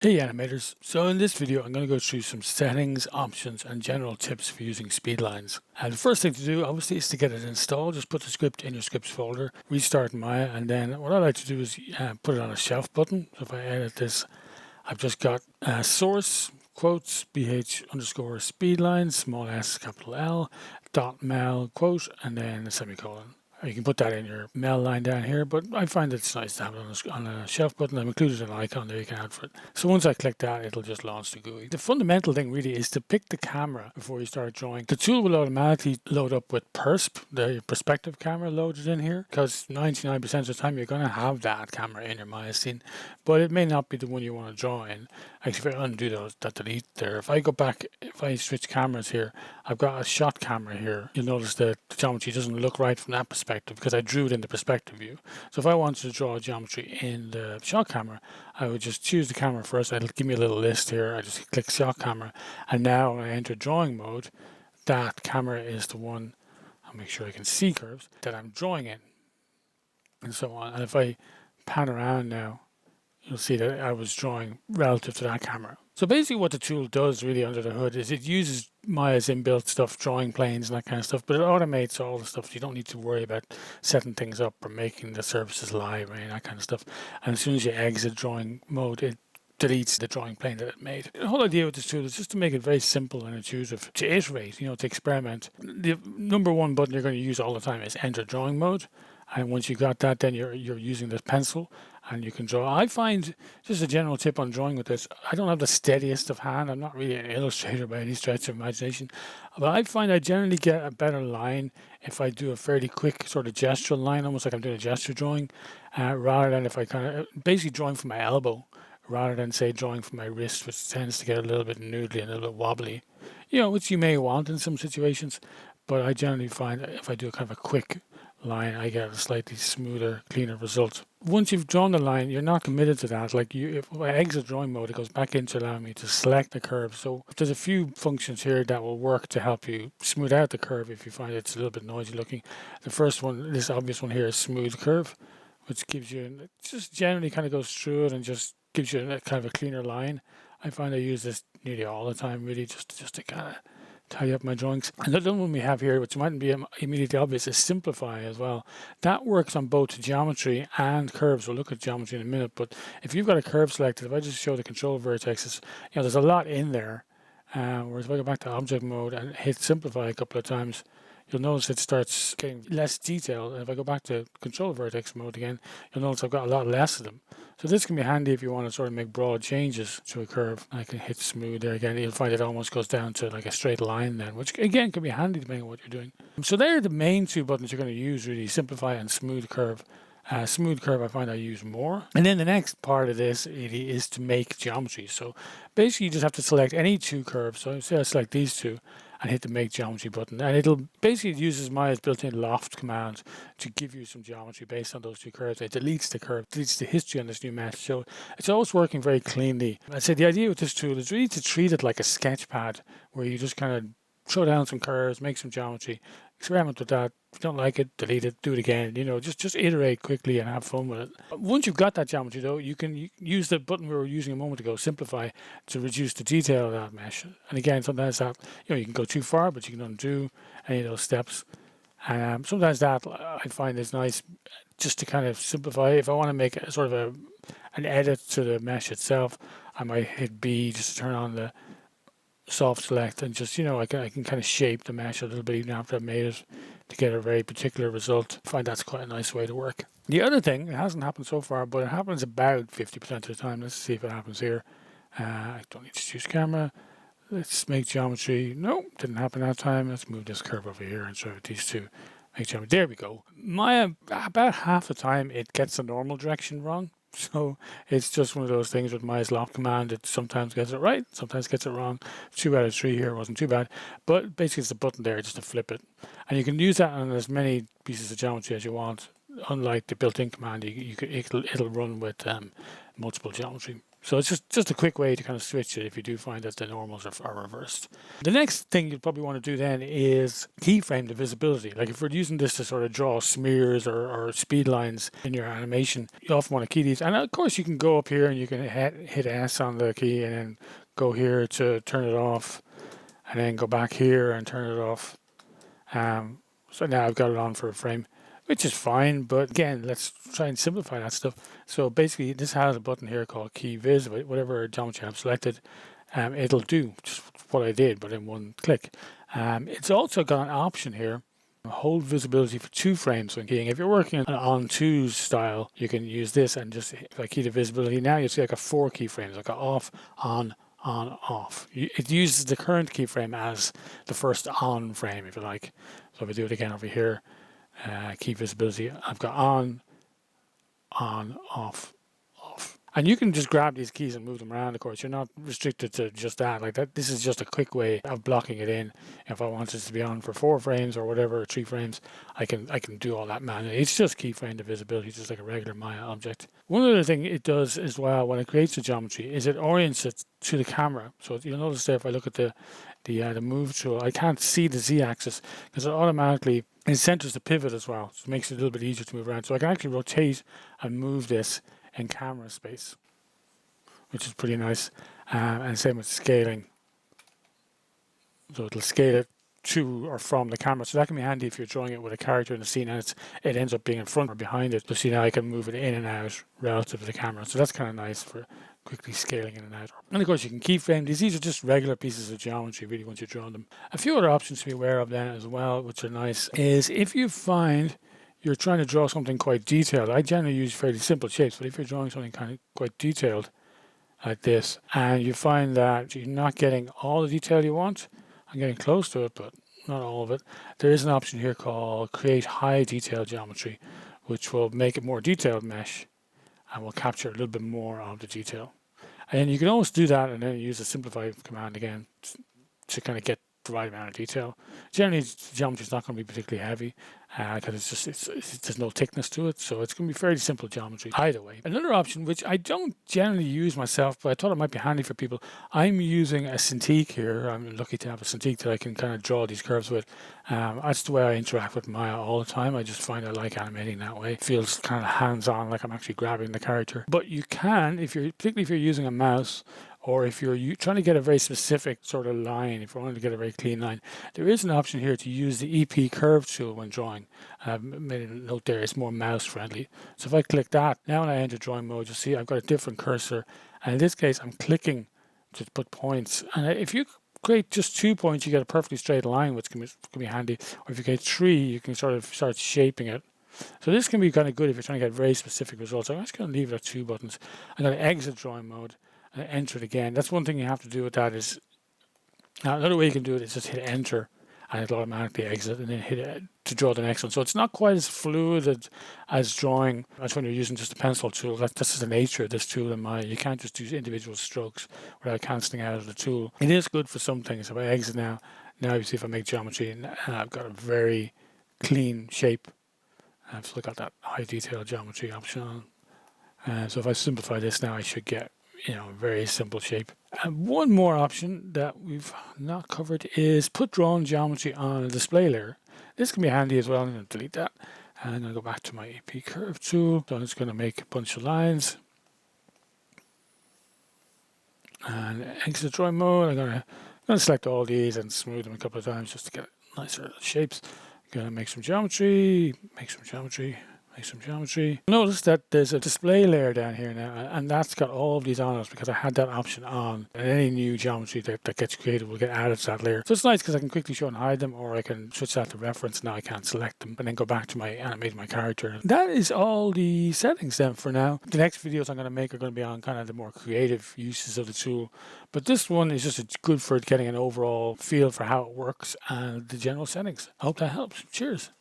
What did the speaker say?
Hey animators, so in this video I'm going to go through some settings, options and general tips for using speedlines. And the first thing to do obviously is to get it installed. Just put the script in your scripts folder, restart Maya, and then what I like to do is put it on a shelf button. So if I edit this, I've just got source, quotes, bh underscore speedlines, small s, capital L, dot mel, quote, and then a semicolon. You can put that in your mail line down here, but I find it's nice to have it on a shelf button. I've included an icon there you can add for it. So once I click that, it'll just launch the GUI. The fundamental thing really is to pick the camera before you start drawing. The tool will automatically load up with PERSP, the perspective camera loaded in here, because 99% of the time you're going to have that camera in your Maya scene, but it may not be the one you want to draw in. Actually, if I undo that delete there, if I go back, if I switch cameras here, I've got a shot camera here. You'll notice that the geometry doesn't look right from that perspective because I drew it in the perspective view. So if I wanted to draw a geometry in the shot camera, I would just choose the camera first. It'll give me a little list here. I just click shot camera, and now when I enter drawing mode, that camera is the one, I'll make sure I can see curves, that I'm drawing in, and so on. And if I pan around now, you'll see that I was drawing relative to that camera. So basically what the tool does really under the hood is it uses Maya's inbuilt stuff, drawing planes and that kind of stuff, but it automates all the stuff. You don't need to worry about setting things up or making the surfaces live or any of that kind of stuff. And as soon as you exit drawing mode, it deletes the drawing plane that it made. The whole idea with this tool is just to make it very simple and intuitive, to iterate, to experiment. The number one button you're going to use all the time is enter drawing mode. And once you got that, then you're using this pencil and you can draw. I find, just a general tip on drawing with this, I don't have the steadiest of hand. I'm not really an illustrator by any stretch of imagination, but I find I generally get a better line if I do a fairly quick sort of gestural line, almost like I'm doing a gesture drawing, rather than if I kind of basically drawing from my elbow, rather than say drawing from my wrist, which tends to get a little bit noodly and a little bit wobbly, which you may want in some situations. But I generally find that if I do a kind of a quick line, I get a slightly smoother, cleaner result. Once you've drawn the line, you're not committed to that. Like if I exit drawing mode, it goes back in to allow me to select the curve. So there's a few functions here that will work to help you smooth out the curve if you find it's a little bit noisy looking. The first one, this obvious one here, is smooth curve, which gives you, it just generally kind of goes through it and just gives you a kind of a cleaner line. I find I use this nearly all the time, really, just to kind of tidy up my drawings. Another one we have here, which mightn't be immediately obvious, is simplify as well. That works on both geometry and curves. We'll look at geometry in a minute, but if you've got a curve selected, if I just show the control vertexes, there's a lot in there. Whereas if I go back to object mode and hit simplify a couple of times, you'll notice it starts getting less detail. And if I go back to control vertex mode again, you'll notice I've got a lot less of them. So this can be handy if you want to sort of make broad changes to a curve. I can hit smooth there again. You'll find it almost goes down to like a straight line then, which again can be handy depending on what you're doing. So they're the main two buttons you're going to use really, simplify and smooth curve. Smooth curve I find I use more. And then the next part of this really is to make geometry. So basically you just have to select any two curves. So say I select these two and hit the make geometry button, and it'll basically uses Maya's built-in loft command to give you some geometry based on those two curves. It deletes the curve, deletes the history on this new mesh. So it's always working very cleanly. I'd say the idea with this tool is really to treat it like a sketch pad where you just kind of throw down some curves, make some geometry, experiment with that. If you don't like it, delete it, do it again. Just iterate quickly and have fun with it. Once you've got that geometry though, you can use the button we were using a moment ago, simplify, to reduce the detail of that mesh. And again, sometimes that, you can go too far, but you can undo any of those steps. Sometimes that I find is nice just to kind of simplify. If I want to make a sort of an edit to the mesh itself, I might hit B just to turn on the soft select and just I can kind of shape the mesh a little bit even after I've made it to get a very particular result. I find that's quite a nice way to work. The other thing, it hasn't happened so far, but it happens about 50% of the time. Let's see if it happens here. I don't need to choose camera. Let's make geometry. No, didn't happen that time. Let's move this curve over here and show these two. Make geometry. There we go. About half the time it gets the normal direction wrong. So it's just one of those things with Maya's loft command. It sometimes gets it right, sometimes gets it wrong. 2 out of 3 here wasn't too bad. But basically it's a button there just to flip it. And you can use that on as many pieces of geometry as you want. Unlike the built-in command, it'll run with multiple geometry. So it's just a quick way to kind of switch it if you do find that the normals are reversed. The next thing you'd probably want to do then is keyframe the visibility. Like if we're using this to sort of draw smears or speed lines in your animation, you often want to key these. And of course you can go up here and you can hit S on the key and then go here to turn it off, and then go back here and turn it off. So now I've got it on for a frame, which is fine, but again, let's try and simplify that stuff. So basically this has a button here called key vis. Whatever geometry I've selected, it'll do just what I did, but in one click. It's also got an option here, hold visibility for 2 frames when keying. If you're working on 2 style, you can use this and just, if I key the visibility now, you see like a 4 keyframes, like a off, on, off. It uses the current keyframe as the first on frame, if you like. So if I do it again over here, key visibility, I've got on, off, off. And you can just grab these keys and move them around, of course. You're not restricted to just that. Like that, this is just a quick way of blocking it in. If I want it to be on for 4 frames or whatever, or 3 frames, I can do all that manually. It's just keyframe the visibility, just like a regular Maya object. One other thing it does as well when it creates the geometry is it orients it to the camera. So you'll notice there if I look at the move tool, I can't see the z-axis because it automatically centers the pivot as well. So it makes it a little bit easier to move around. So I can actually rotate and move this in camera space, which is pretty nice. And same with scaling. So it'll scale it to or from the camera. So that can be handy if you're drawing it with a character in the scene and it ends up being in front or behind it. So see now I can move it in and out relative to the camera. So that's kind of nice for quickly scaling in and out. And of course you can keyframe these. These are just regular pieces of geometry really once you're drawing them. A few other options to be aware of then as well, which are nice, is if you find you're trying to draw something quite detailed. I generally use fairly simple shapes, but if you're drawing something kind of quite detailed like this, and you find that you're not getting all the detail you want, I'm getting close to it, but not all of it, there is an option here called Create High Detail Geometry, which will make it more detailed mesh and will capture a little bit more of the detail. And you can always do that and then use the simplify command again to kind of get the right amount of detail. Generally, geometry is not going to be particularly heavy because there's no thickness to it, so it's going to be fairly simple geometry either way. Another option, which I don't generally use myself, but I thought it might be handy for people, I'm using a Cintiq here. I'm lucky to have a Cintiq that I can kind of draw these curves with. That's the way I interact with Maya all the time. I just find I like animating that way. It feels kind of hands-on, like I'm actually grabbing the character. But you can, particularly if you're using a mouse, or if you're trying to get a very specific sort of line, if you wanted to get a very clean line, there is an option here to use the EP curve tool when drawing. I've made a note there, it's more mouse friendly. So if I click that, now when I enter drawing mode, you'll see I've got a different cursor. And in this case, I'm clicking to put points. And if you create just 2 points, you get a perfectly straight line, which can be handy. Or if you get 3, you can sort of start shaping it. So this can be kind of good if you're trying to get very specific results. I'm just going to leave it at 2 buttons. I'm going to exit drawing mode and enter it again. That's one thing you have to do with that is, now another way you can do it is just hit enter and it'll automatically exit and then hit it to draw the next one. So it's not quite as fluid as drawing. That's when you're using just a pencil tool. That's just the nature of this tool in Maya. You can't just use individual strokes without cancelling out of the tool. It is good for some things. If I exit now you see if I make geometry and I've got a very clean shape. I've still got that high detail geometry option on. So if I simplify this now, I should get a very simple shape. And one more option that we've not covered is put drawn geometry on a display layer. This can be handy as well. I'm going to delete that. And I'm going to go back to my EP curve tool. So I'm just going to make a bunch of lines. And exit drawing mode. I'm going to select all these and smooth them a couple of times just to get nicer shapes. I'm going to make some geometry, make some geometry. Notice that there's a display layer down here now, and that's got all of these on it because I had that option on. And any new geometry that gets created will get added to that layer. So it's nice because I can quickly show and hide them, or I can switch that to reference. Now I can't select them and then go back to my animate my character. That is all the settings then for now. The next videos I'm going to make are going to be on kind of the more creative uses of the tool. But this one is just good for getting an overall feel for how it works and the general settings. I hope that helps. Cheers.